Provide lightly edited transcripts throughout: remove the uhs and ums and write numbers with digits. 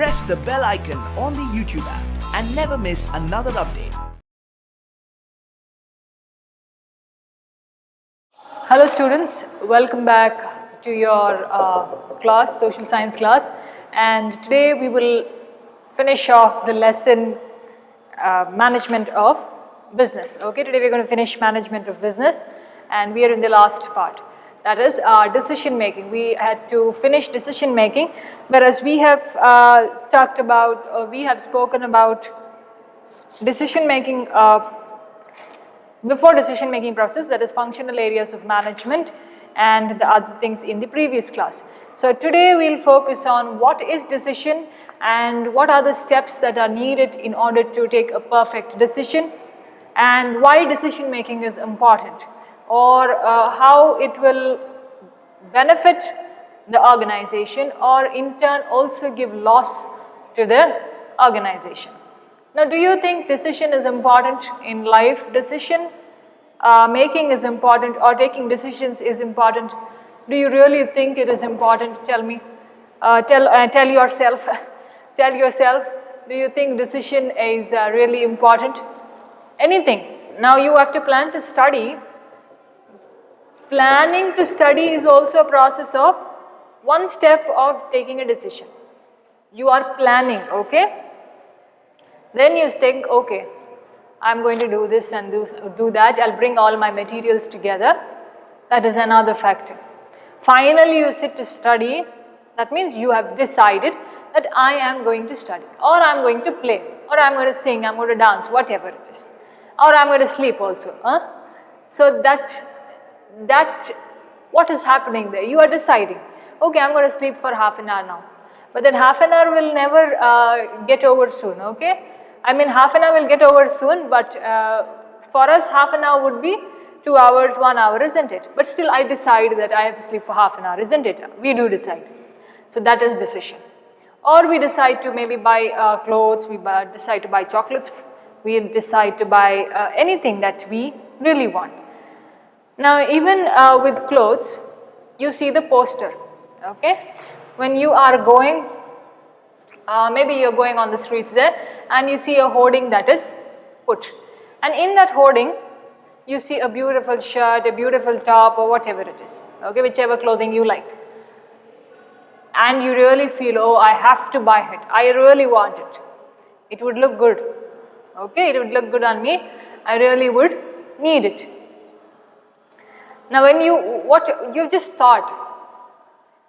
press the bell icon on the YouTube app and never miss another update. Hello students, welcome back to your class, social science class, and today we will finish off the lesson management of business. Okay, today we are going to finish management of business and we are in the last part, that is decision making. We had to finish decision making, whereas we have talked about, we have spoken about decision making before decision making process, that is functional areas of management and the other things in the previous class. So today we will focus on what is decision and what are the steps that are needed in order to take a perfect decision, and why decision making is important, or how it will benefit the organization or in turn also give loss to the organization. Now, do you think decision is important in life? Decision making is important, or taking decisions is important? Do you really think it is important? Tell me. Tell yourself. Tell yourself. Do you think decision is really important? Anything. Now you have to plan to study. Planning to study is also a process of one step of taking a decision. You are planning, okay? Then you think, okay, I'm going to do this and do that, I'll bring all my materials together. That is another factor. Finally, you sit to study. That means you have decided that I am going to study, or I'm going to play, or I'm going to sing, I'm going to dance, whatever it is. Or I'm going to sleep also. So that what is happening there? You are deciding, okay, I'm going to sleep for half an hour now. But that half an hour will never get over soon, okay? I mean, half an hour will get over soon, but for us half an hour would be 2 hours, 1 hour, isn't it? But still I decide that I have to sleep for half an hour, isn't it? We do decide. So that is decision. Or we decide to maybe buy clothes, we decide to buy chocolates, we decide to buy anything that we really want. Now even with clothes, you see the poster, okay? When you are going, maybe you're going on the streets there and you see a hoarding that is put, and in that hoarding you see a beautiful shirt, a beautiful top, or whatever it is, okay, whichever clothing you like, and you really feel, oh, I have to buy it, I really want it, it would look good, okay, it would look good on me, I really would need it. Now when you've just thought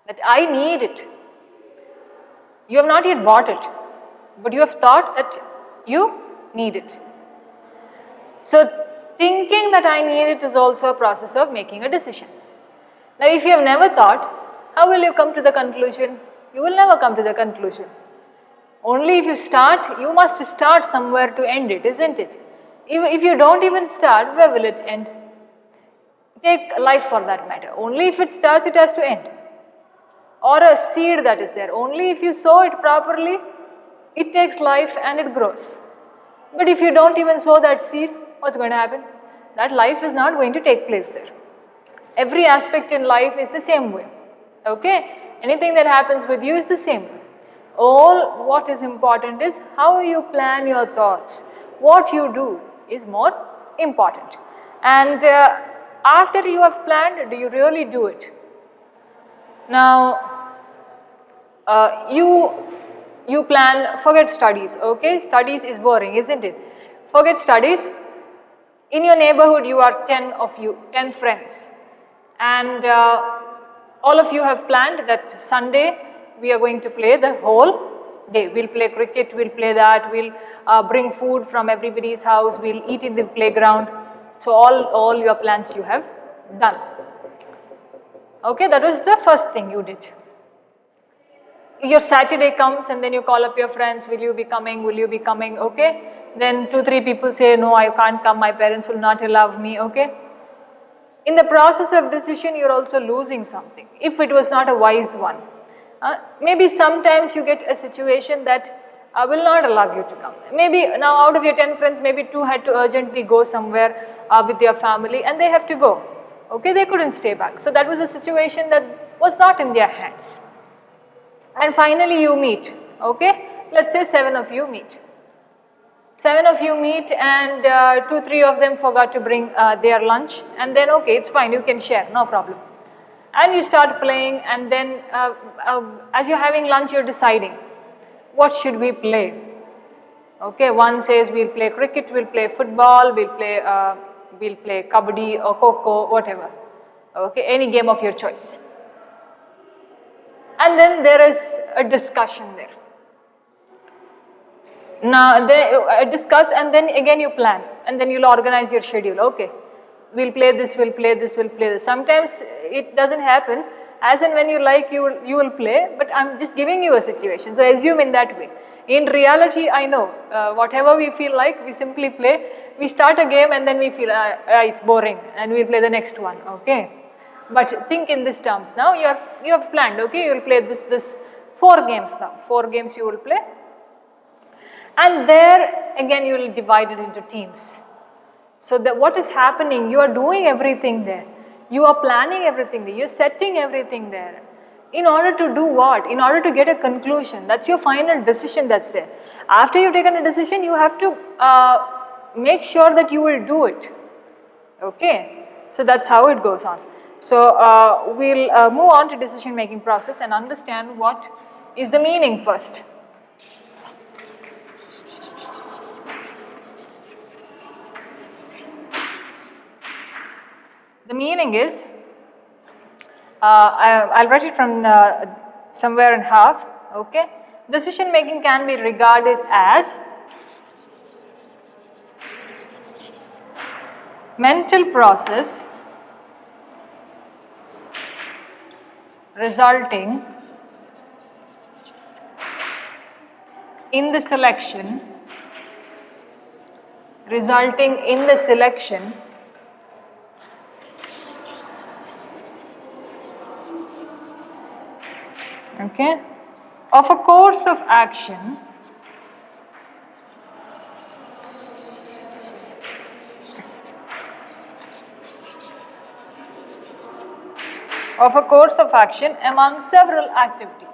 that I need it, you have not yet bought it, but you have thought that you need it. So thinking that I need it is also a process of making a decision. Now if you have never thought, how will you come to the conclusion? You will never come to the conclusion. Only if you start, you must start somewhere to end it, isn't it? If you don't even start, where will it end? Take life for that matter. Only if it starts, it has to end. Or a seed that is there, only if you sow it properly, it takes life and it grows. But if you don't even sow that seed, what's going to happen? That life is not going to take place there. Every aspect in life is the same way, okay? Anything that happens with you is the same way. All what is important is how you plan your thoughts. What you do is more important. And after you have planned, do you really do it? Now, you plan, forget studies, okay? Studies is boring, isn't it? Forget studies. In your neighborhood, you are 10 friends. And all of you have planned that Sunday, we are going to play the whole day. We'll play cricket, we'll play that, we'll bring food from everybody's house, we'll eat in the playground. So all your plans you have done. Okay, that was the first thing you did. Your Saturday comes and then you call up your friends, will you be coming, okay? Then 2-3 people say, no, I can't come, my parents will not allow me, okay? In the process of decision, you're also losing something, if it was not a wise one. Maybe sometimes you get a situation that will not allow you to come. Maybe now out of your 10 friends, maybe 2 had to urgently go somewhere with their family and they have to go. Okay, they couldn't stay back. So that was a situation that was not in their hands. And finally you meet, okay? Let's say 7 of you meet. 7 of you meet and 2-3 of them forgot to bring their lunch, and then okay, it's fine, you can share, no problem. And you start playing, and then as you're having lunch, you're deciding, what should we play? Okay, one says we'll play cricket, we'll play football, we'll play kabaddi or kho-kho, whatever. Okay, any game of your choice. And then there is a discussion there. Now they discuss, and then again you plan, and then you'll organize your schedule. Okay, we'll play this, we'll play this, we'll play this. Sometimes it doesn't happen. As and when you like, you will play, but I'm just giving you a situation. So assume in that way. In reality, I know whatever we feel like, we simply play. We start a game and then we feel it's boring, and we'll play the next one. Okay, but think in these terms. Now you have planned. Okay, you will play this 4 games now. 4 games you will play. And there again you will divide it into teams. So that what is happening, you are doing everything there. You are planning everything there. You are setting everything there. In order to do what? In order to get a conclusion. That's your final decision that's there. After you've taken a decision, you have to make sure that you will do it. Okay. So that's how it goes on. So we'll move on to decision making process and understand what is the meaning first. The meaning is, I'll write it from somewhere in half, okay. Decision making can be regarded as mental process resulting in the selection okay, of a course of action among several activities.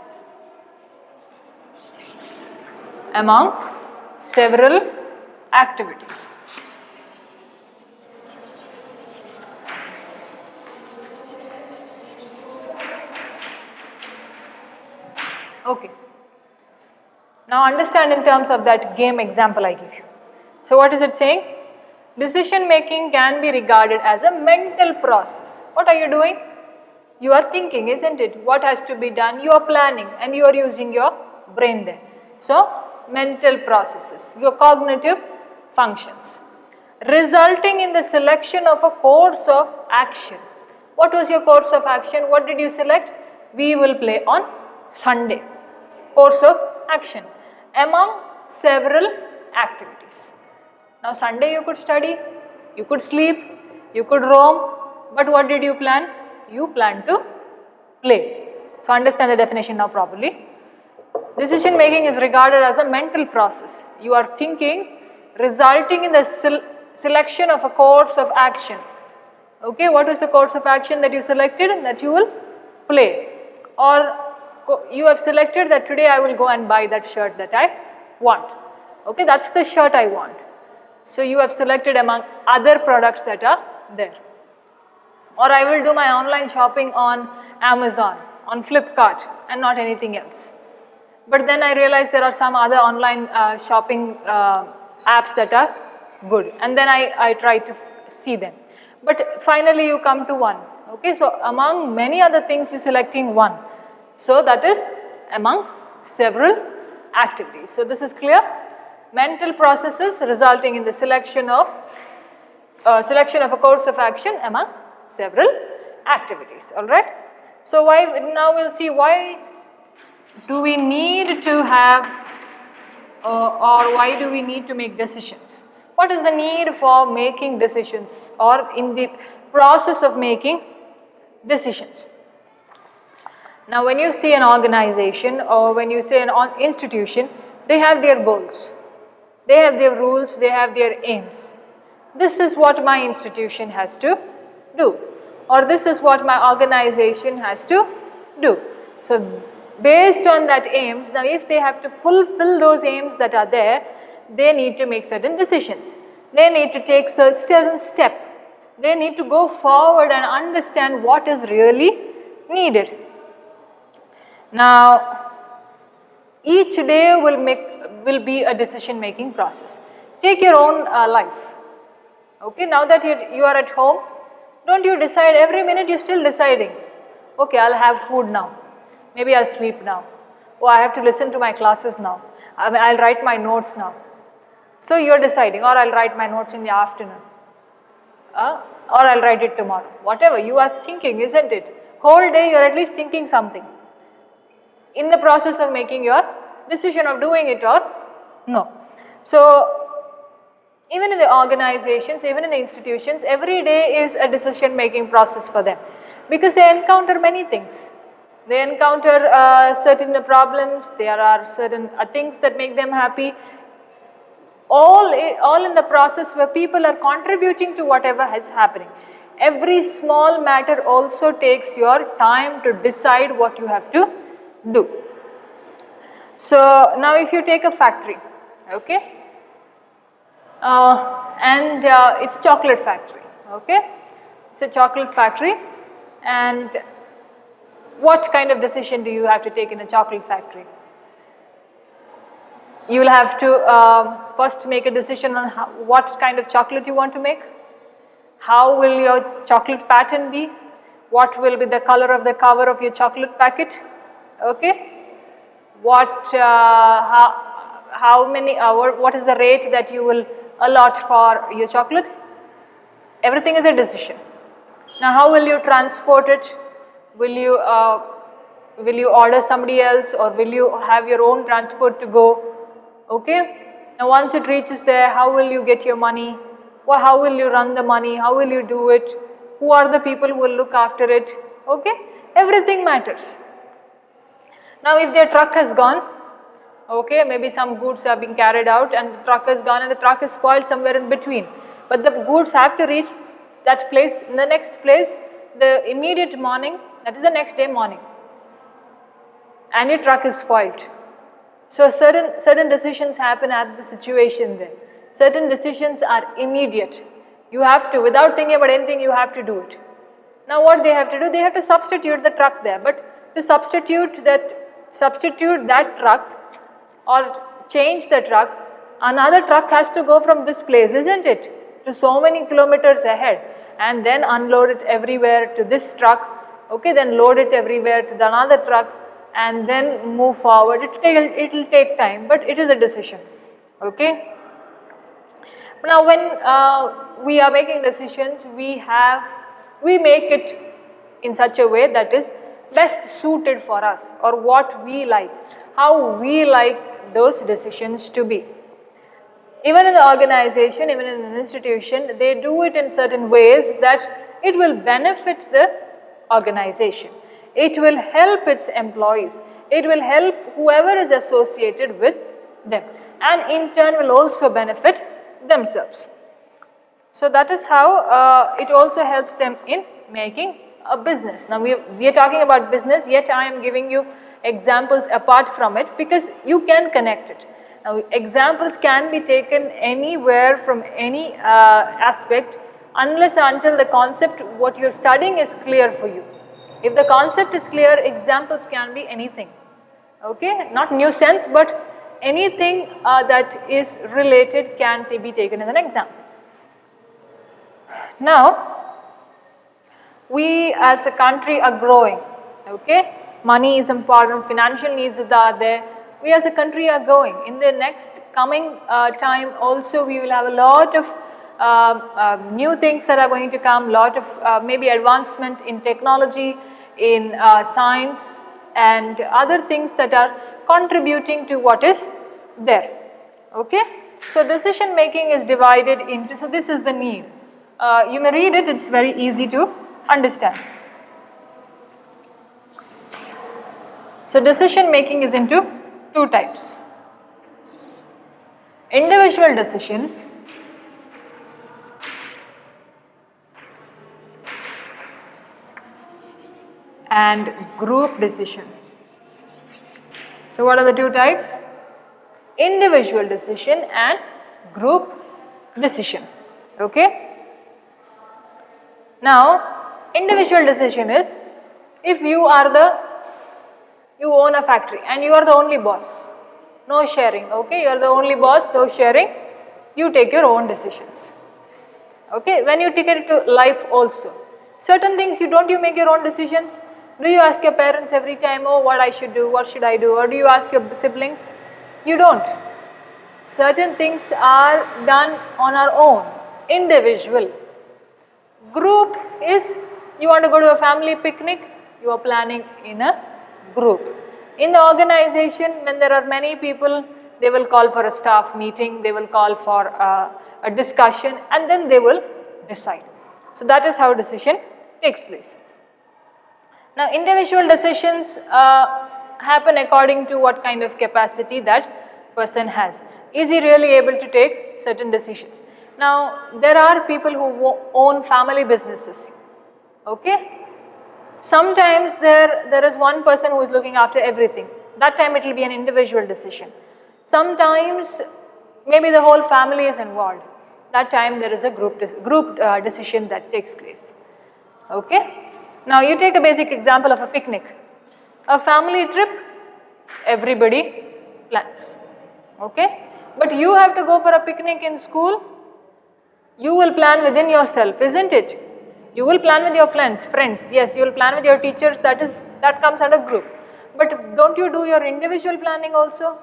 Okay. Now understand in terms of that game example I give you. So what is it saying? Decision making can be regarded as a mental process. What are you doing? You are thinking, isn't it? What has to be done? You are planning and you are using your brain there. So mental processes, your cognitive functions, resulting in the selection of a course of action. What was your course of action? What did you select? We will play on Sunday. Course of action among several activities. Now Sunday you could study, you could sleep, you could roam, but what did you plan? You plan to play. So understand the definition now properly. Decision making is regarded as a mental process. You are thinking, resulting in the selection of a course of action. Okay, what is the course of action that you selected and that you will play? Or you have selected that today I will go and buy that shirt that I want. Okay, that's the shirt I want. So you have selected among other products that are there. Or I will do my online shopping on Amazon, on Flipkart, and not anything else. But then I realized there are some other online shopping apps that are good, and then I try to see them. But finally you come to one. Okay, so among many other things you are selecting one. So that is among several activities. So this is clear. Mental processes resulting in the selection of a course of action among several activities. All right. So now we'll see why do we need to have or why do we need to make decisions? What is the need for making decisions or in the process of making decisions? Now when you see an organization or when you say an institution, they have their goals, they have their rules, they have their aims. This is what my institution has to do, or this is what my organization has to do. So based on that aims, now if they have to fulfill those aims that are there, they need to make certain decisions. They need to take certain step. They need to go forward and understand what is really needed. Now, each day will be a decision making process. Take your own life. Okay, now that you are at home, don't you decide every minute, you're still deciding. Okay, I'll have food now. Maybe I'll sleep now. Oh, I have to listen to my classes now. I'll write my notes now. So you're deciding, or I'll write my notes in the afternoon. Or I'll write it tomorrow. Whatever, you are thinking, isn't it? Whole day you're at least thinking something. In the process of making your decision of doing it or no. So, even in the organizations, even in the institutions, every day is a decision making process for them, because they encounter many things. They encounter certain problems, there are certain things that make them happy, all in the process where people are contributing to whatever is happening. Every small matter also takes your time to decide what you have to do. So now if you take a factory, okay, and it's chocolate factory, okay, it's a chocolate factory, and what kind of decision do you have to take in a chocolate factory? You will have to first make a decision on what kind of chocolate you want to make, how will your chocolate pattern be, what will be the color of the cover of your chocolate packet, okay, what is the rate that you will allot for your chocolate. Everything is a decision. Now how will you transport it? Will you order somebody else, or will you have your own transport to go? Okay. Now once it reaches there, how will you get your money? Well, how will you run the money? How will you do it? Who are the people who will look after it? Okay. Everything matters. Now if their truck has gone, okay, maybe some goods are being carried out and the truck has gone and the truck is spoiled somewhere in between, but the goods have to reach that place, in the next place, the immediate morning, that is the next day morning, and your truck is spoiled. So certain decisions happen at the situation then. Certain decisions are immediate. You have to, without thinking about anything, you have to do it. Now what they have to do, they have to substitute the truck there, but to substitute that truck or change the truck, another truck has to go from this place, isn't it, to so many kilometers ahead, and then unload it everywhere to this truck, okay, then load it everywhere to the another truck, and then move forward. It will take time, but it is a decision, okay. Now when we are making decisions, we make it in such a way that is best suited for us, or what we like, how we like those decisions to be. Even in the organization, even in an institution, they do it in certain ways that it will benefit the organization. It will help its employees. It will help whoever is associated with them, and in turn will also benefit themselves. So that is how it also helps them in making a business. Now we are talking about business, yet I am giving you examples apart from it, because you can connect it. Now examples can be taken anywhere from any aspect, unless until the concept what you are studying is clear for you. If the concept is clear, examples can be anything, okay, not new sense, but anything that is related can be taken as an example. Now we as a country are growing, okay, money is important, financial needs are there, we as a country are growing. In the next coming time also we will have a lot of new things that are going to come, lot of maybe advancement in technology, in science and other things that are contributing to what is there, okay. So decision making is divided into, so this is the need. You may read it, it's very easy to understand. So decision making is into two types: individual decision and group decision. So what are the two types? Individual decision and group decision. Okay. Now individual decision is if you own a factory and you are the only boss, no sharing. Okay, you are the only boss, no sharing, you take your own decisions. Okay, when you take it to life also, certain things you make your own decisions. Do you ask your parents every time, oh, what I should do, what should I do, or do you ask your siblings? You don't. Certain things are done on our own, individual. Group is, you want to go to a family picnic, you are planning in a group. In the organization, when there are many people, they will call for a staff meeting, they will call for a discussion, and then they will decide. So that is how decision takes place. Now individual decisions happen according to what kind of capacity that person has. Is he really able to take certain decisions? Now there are people who own family businesses. Okay. Sometimes there is one person who is looking after everything. That time it will be an individual decision. Sometimes maybe the whole family is involved. That time there is a group decision that takes place. Okay. Now you take a basic example of a picnic. A family trip, everybody plans. Okay. But you have to go for a picnic in school, you will plan within yourself, isn't it? You will plan with your friends, yes, you will plan with your teachers, that comes under group. But don't you do your individual planning also?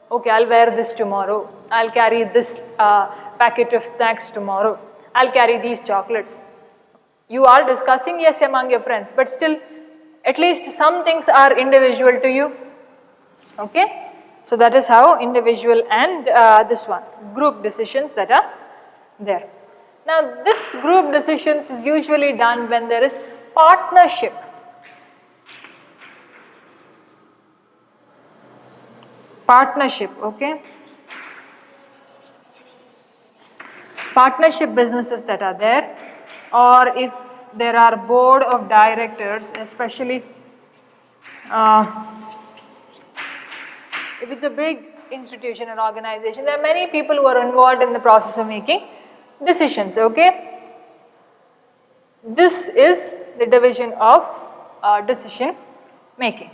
Okay, I'll wear this tomorrow, I'll carry this packet of snacks tomorrow, I'll carry these chocolates. You are discussing, yes, among your friends, but still at least some things are individual to you. Okay. So that is how individual and this one, group decisions that are there. Now this group decisions is usually done when there is partnership. Partnership, okay. Partnership businesses that are there, or if there are board of directors, especially if it's a big institution or organization, there are many people who are involved in the process of making decisions, okay. This is the division of decision making.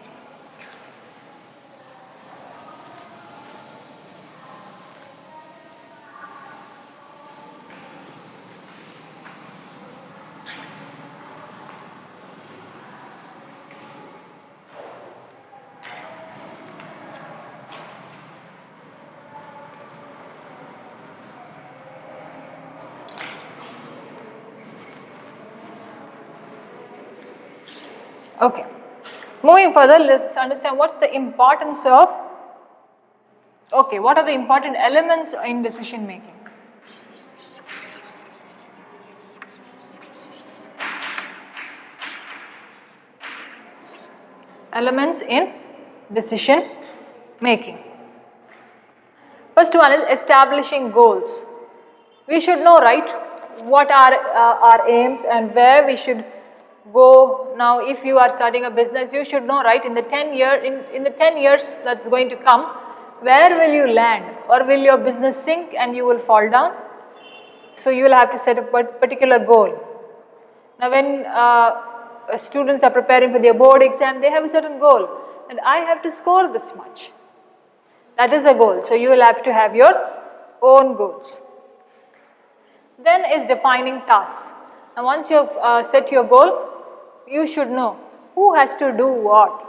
Okay, moving further, let's understand what's the importance of, okay, what are the important elements in decision making. Elements in decision making. First one is establishing goals. We should know, right, what are our aims and where we should go. Now if you are starting a business, you should know, right, in the 10 years that's going to come, where will you land, or will your business sink and you will fall down? So you will have to set a particular goal. Now when students are preparing for their board exam, they have a certain goal, and I have to score this much. That is a goal. So you will have to have your own goals. Then is defining tasks. Now once you have set your goal, you should know who has to do what,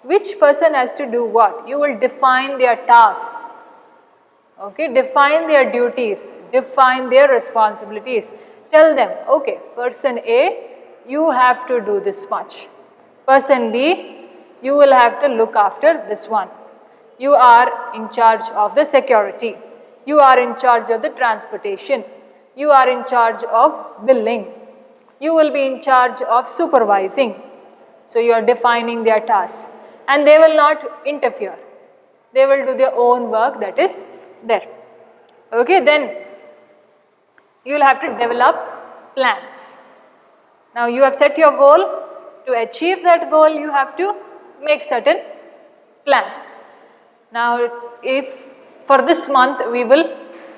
which person has to do what. You will define their tasks, okay, define their duties, define their responsibilities. Tell them, okay, person A, you have to do this much. Person B, you will have to look after this one. You are in charge of the security. You are in charge of the transportation. You are in charge of billing. You will be in charge of supervising. So you are defining their tasks, and they will not interfere. They will do their own work that is there. Okay, then you will have to develop plans. Now you have set your goal. To achieve that goal, you have to make certain plans. Now if for this month we will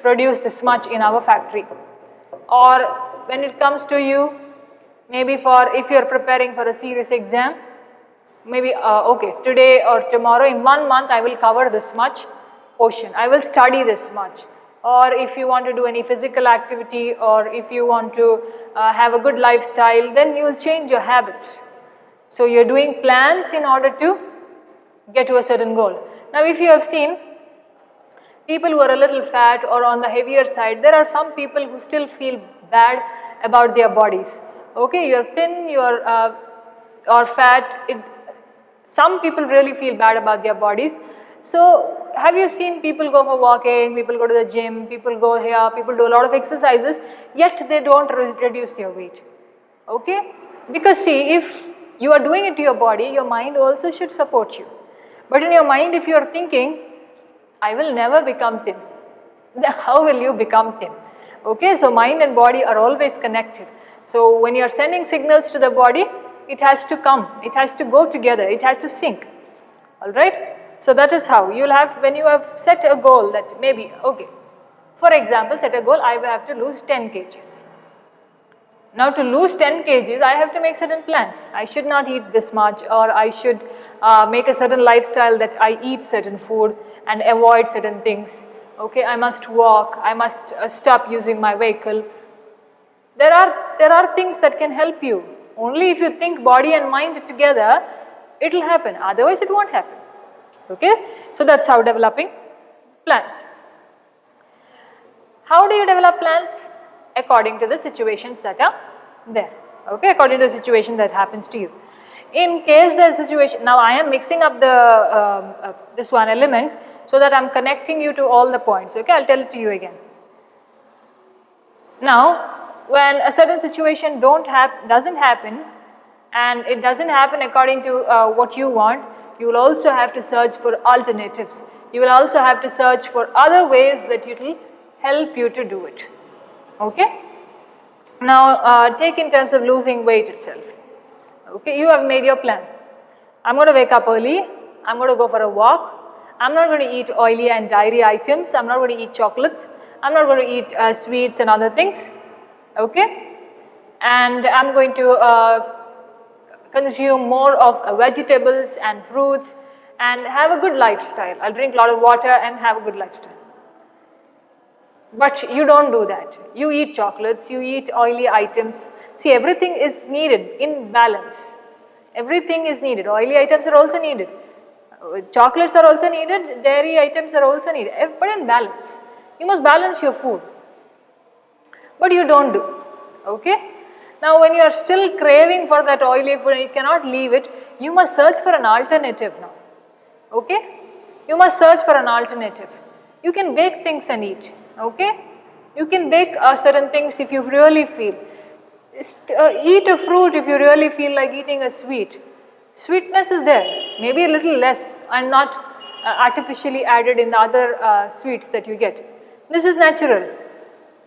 produce this much in our factory, or when it comes to you, maybe for if you are preparing for a serious exam, maybe okay, today or tomorrow in 1 month I will cover this much portion, I will study this much. Or if you want to do any physical activity, or if you want to have a good lifestyle, then you will change your habits. So you are doing plans in order to get to a certain goal. Now if you have seen people who are a little fat or on the heavier side, there are some people who still feel bad about their bodies. Okay, you are thin, you are or fat, some people really feel bad about their bodies. So have you seen people go for walking, people go to the gym, people go here, people do a lot of exercises, yet they don't reduce their weight. Okay, because see, if you are doing it to your body, your mind also should support you. But in your mind, if you are thinking, I will never become thin, then how will you become thin? Okay, so mind and body are always connected. So when you are sending signals to the body, it has to come, it has to go together, it has to sync. Alright, so that is how you will have, when you have set a goal that maybe, okay, for example, set a goal, I will have to lose 10 kgs. Now to lose 10 kgs, I have to make certain plans. I should not eat this much, or I should make a certain lifestyle that I eat certain food and avoid certain things. Okay, I must walk, I must stop using my vehicle. There are things that can help you. Only if you think body and mind together, it will happen. Otherwise, it won't happen. Okay, so that's how developing plans. How do you develop plans? According to the situations that are there. Okay, according to the situation that happens to you. In case the situation, now I am mixing up the this one elements so that I am connecting you to all the points. Okay, I will tell it to you again. Now, when a certain situation doesn't happen, and it doesn't happen according to what you want, you will also have to search for alternatives. You will also have to search for other ways that it will help you to do it. Okay. Now take in terms of losing weight itself. Okay, you have made your plan. I'm going to wake up early, I'm going to go for a walk, I'm not going to eat oily and dairy items, I'm not going to eat chocolates, I'm not going to eat sweets and other things. Okay, and I'm going to consume more of vegetables and fruits and have a good lifestyle. I'll drink a lot of water and have a good lifestyle. But you don't do that. You eat chocolates, you eat oily items. See, everything is needed in balance. Everything is needed. Oily items are also needed. Chocolates are also needed. Dairy items are also needed. But in balance. You must balance your food. But you don't do. Okay? Now, when you are still craving for that oily food and you cannot leave it, you must search for an alternative now. Okay? You must search for an alternative. You can bake things and eat. Okay? You can bake certain things if you really feel. Eat a fruit if you really feel like eating a sweet. Sweetness is there, maybe a little less and not artificially added in the other sweets that you get. This is natural,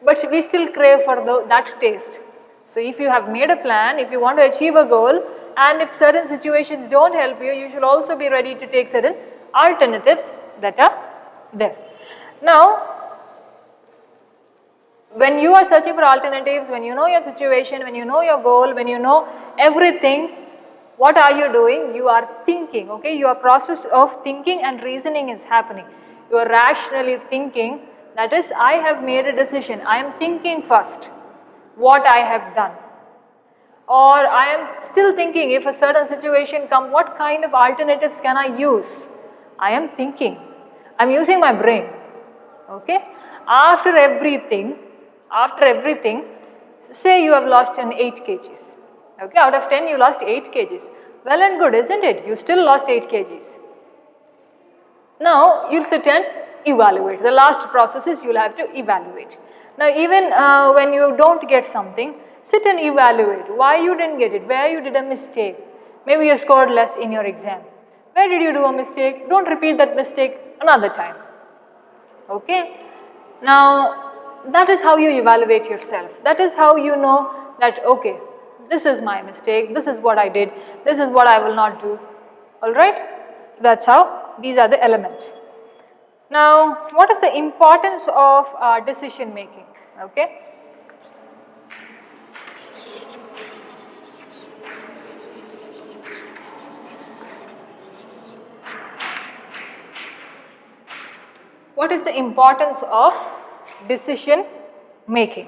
but we still crave for that taste. So if you have made a plan, if you want to achieve a goal, and if certain situations don't help you, you should also be ready to take certain alternatives that are there. Now, when you are searching for alternatives, when you know your situation, when you know your goal, when you know everything, what are you doing? You are thinking, okay? Your process of thinking and reasoning is happening. You are rationally thinking, that is, I have made a decision. I am thinking first what I have done. Or I am still thinking, if a certain situation comes, what kind of alternatives can I use? I am thinking. I am using my brain. Okay? After everything, say you have lost 8 kgs. Okay, out of 10 you lost 8 kgs. Well and good, isn't it? You still lost 8 kgs. Now, you will sit and evaluate. The last process is you will have to evaluate. Now, even when you don't get something, sit and evaluate why you didn't get it, where you did a mistake. Maybe you scored less in your exam. Where did you do a mistake? Don't repeat that mistake another time. Okay? Now, that is how you evaluate yourself. That is how you know that, okay, this is my mistake, this is what I did, this is what I will not do. Alright? So that's how these are the elements. Now, what is the importance of decision making? Okay. What is the importance of decision making?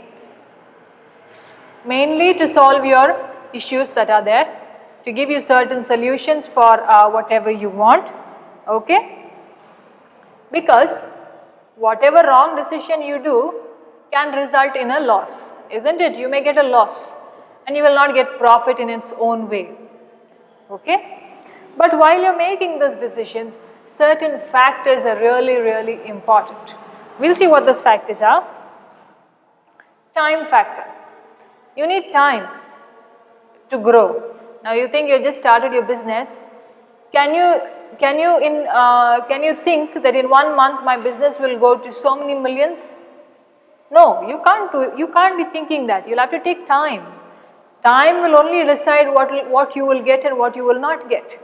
Mainly to solve your issues that are there, to give you certain solutions for whatever you want, okay? Because whatever wrong decision you do can result in a loss, isn't it? You may get a loss and you will not get profit in its own way, okay? But while you're making those decisions, certain factors are really important. We'll see what those factors are. Time factor. You need time to grow. Now you think you just started your business. Can you think that in 1 month my business will go to so many millions? No, you can't be thinking that. You'll have to take time. Time will only decide what you will get and what you will not get.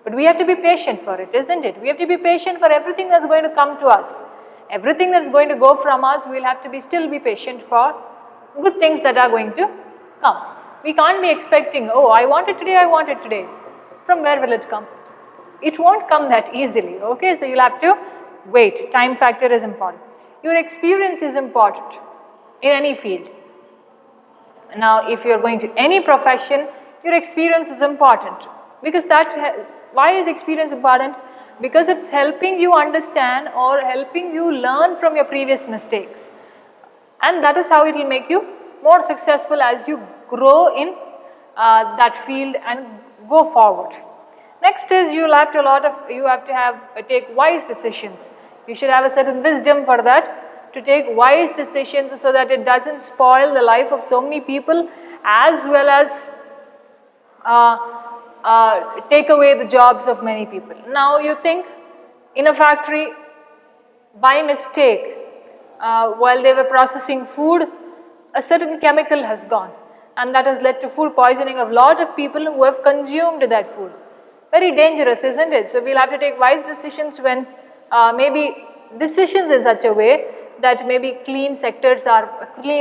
But we have to be patient for it, isn't it? We have to be patient for everything that's going to come to us. Everything that's going to go from us, we'll have to still be patient for good things that are going to come. We can't be expecting, oh, I want it today. From where will it come? It won't come that easily, okay? So you'll have to wait. Time factor is important. Your experience is important in any field. Now, if you're going to any profession, your experience is important. Because why is experience important? Because it's helping you understand or helping you learn from your previous mistakes. And that is how it will make you more successful as you grow in that field and go forward. Next is you have to take wise decisions. You should have a certain wisdom for that, to take wise decisions so that it doesn't spoil the life of so many people, as well as take away the jobs of many people. Now you think in a factory, by mistake, while they were processing food, a certain chemical has gone, and that has led to food poisoning of a lot of people who have consumed that food. Very dangerous, isn't it? So we'll have to take wise decisions when maybe decisions in such a way that maybe clean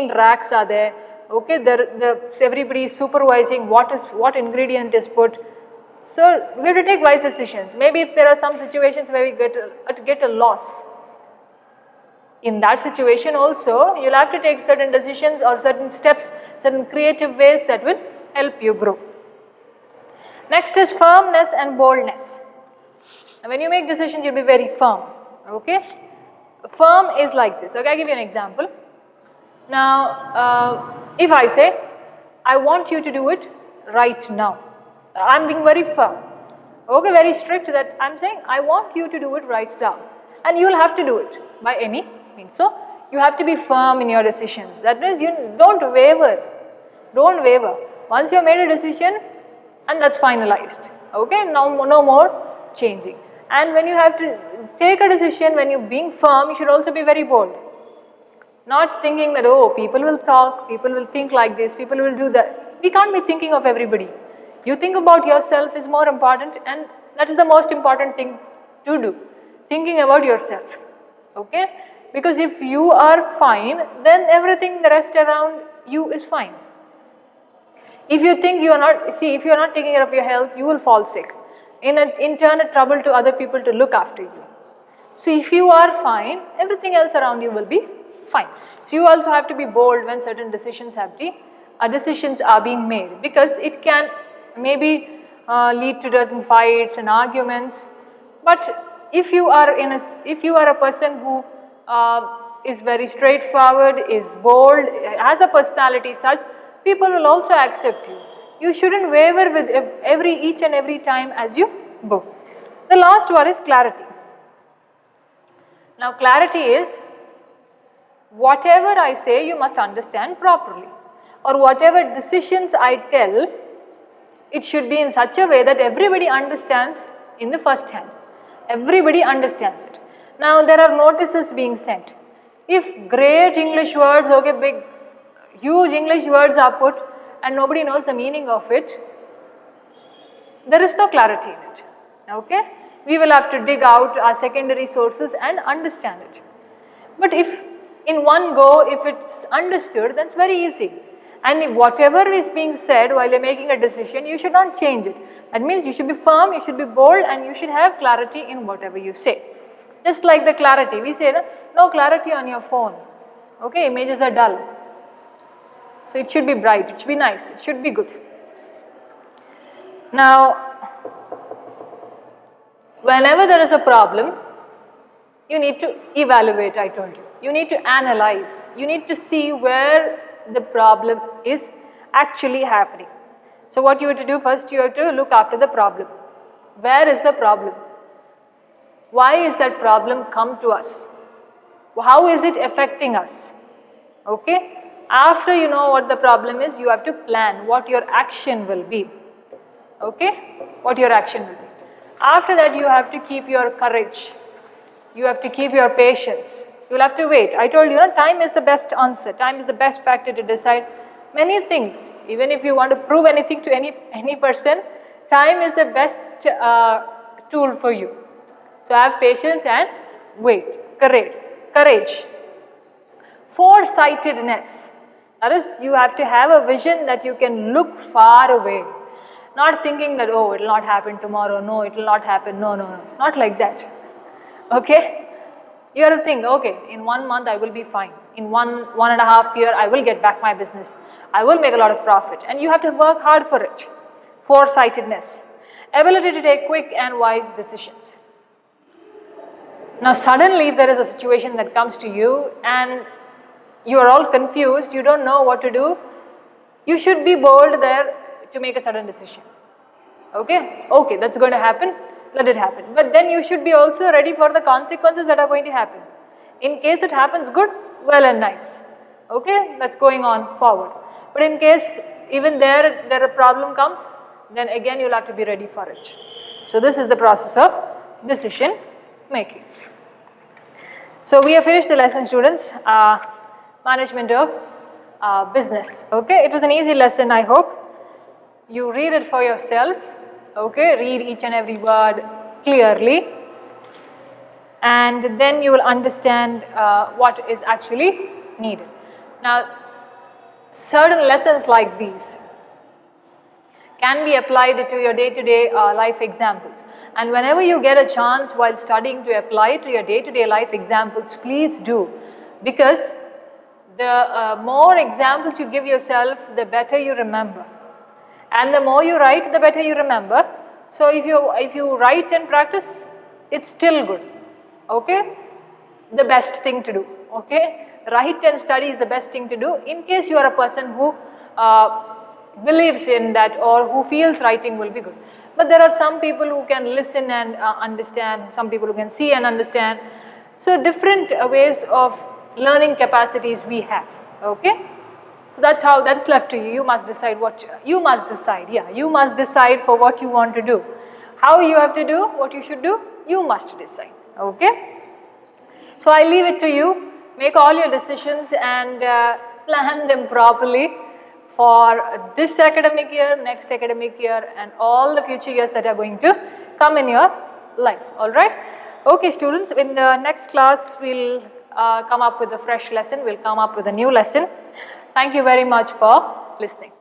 racks are there. Okay, everybody is supervising what ingredient is put. So we have to take wise decisions. Maybe if there are some situations where we get a loss, in that situation also you'll have to take certain decisions or certain steps, certain creative ways that will help you grow. Next is firmness and boldness. Now, when you make decisions, you'll be very firm. Okay, firm is like this. Okay, I'll give you an example. Now, if I say, I want you to do it right now, I'm being very firm. Okay, very strict that I'm saying, I want you to do it right now, and you'll have to do it by any means. So you have to be firm in your decisions. That means you don't waver. Don't waver. Once you have made a decision, and that's finalized. Okay, no more changing. And when you have to take a decision, when you're being firm, you should also be very bold. Not thinking that, oh, people will talk, people will think like this, people will do that. We can't be thinking of everybody. You think about yourself is more important, and that is the most important thing to do. Thinking about yourself. Okay? Because if you are fine, then everything the rest around you is fine. If you think you are not, if you are not taking care of your health, you will fall sick. In turn, a trouble to other people to look after you. So if you are fine, everything else around you will be fine. So you also have to be bold when certain decisions are being made, because it can maybe lead to certain fights and arguments. But if you are a person who is very straightforward, is bold, has a personality such, people will also accept you. You shouldn't waver with each and every time as you go. The last one is clarity. Now clarity is, whatever I say you must understand properly, or whatever decisions I tell, it should be in such a way that everybody understands in the first hand. Everybody understands it. Now there are notices being sent. If great English words, okay, huge English words are put and nobody knows the meaning of it, there is no clarity in it. Okay? we will have to dig out our secondary sources and understand it. But if in one go, if it's understood, then it's very easy. And if whatever is being said while you're making a decision, you should not change it. That means you should be firm, you should be bold, and you should have clarity in whatever you say. Just like the clarity, we say no clarity on your phone. Okay, images are dull. So it should be bright, it should be nice, it should be good. Now, whenever there is a problem, you need to evaluate, I told you. You need to analyze, you need to see where the problem is actually happening. So what you have to do first, you have to look after the problem. Where is the problem? Why is that problem come to us? How is it affecting us? Okay? After you know what the problem is, you have to plan what your action will be. Okay? What your action will be. After that, you have to keep your courage. You have to keep your patience. You will have to wait. I told you, time is the best answer. Time is the best factor to decide many things. Even if you want to prove anything to any person, time is the best tool for you. So have patience and wait. Courage. Foresightedness. That is, you have to have a vision that you can look far away. Not thinking that, oh, it will not happen tomorrow. No, it will not happen. No. Not like that. Okay? You have to think, okay, in 1 month I will be fine. In one and a half year I will get back my business. I will make a lot of profit. And you have to work hard for it. Foresightedness. Ability to take quick and wise decisions. Now suddenly if there is a situation that comes to you and you are all confused, you don't know what to do, you should be bold there to make a sudden decision. Okay, that's going to happen. Let it happen. But then you should be also ready for the consequences that are going to happen. In case it happens good, well and nice. Okay, that's going on forward. But in case even there a problem comes, then again you'll have to be ready for it. So this is the process of decision making. So we have finished the lesson, students. Management of business. Okay, it was an easy lesson, I hope. You read it for yourself. Okay, read each and every word clearly, and then you will understand what is actually needed. Now, certain lessons like these can be applied to your day-to-day life examples, and whenever you get a chance while studying to apply it to your day-to-day life examples, please do, because the more examples you give yourself, the better you remember. And the more you write, the better you remember. So if you write and practice, it's still good. Okay? The best thing to do. Okay? Write and study is the best thing to do in case you are a person who believes in that or who feels writing will be good. But there are some people who can listen and understand, some people who can see and understand. So different ways of learning capacities we have. Okay? So that's left to you. You must decide you must decide for what you want to do. How you have to do, what you should do, you must decide. Okay? So I leave it to you. Make all your decisions and plan them properly for this academic year, next academic year, and all the future years that are going to come in your life. Alright? Okay, students, in the next class we'll come up with a fresh lesson, we'll come up with a new lesson. Thank you very much for listening.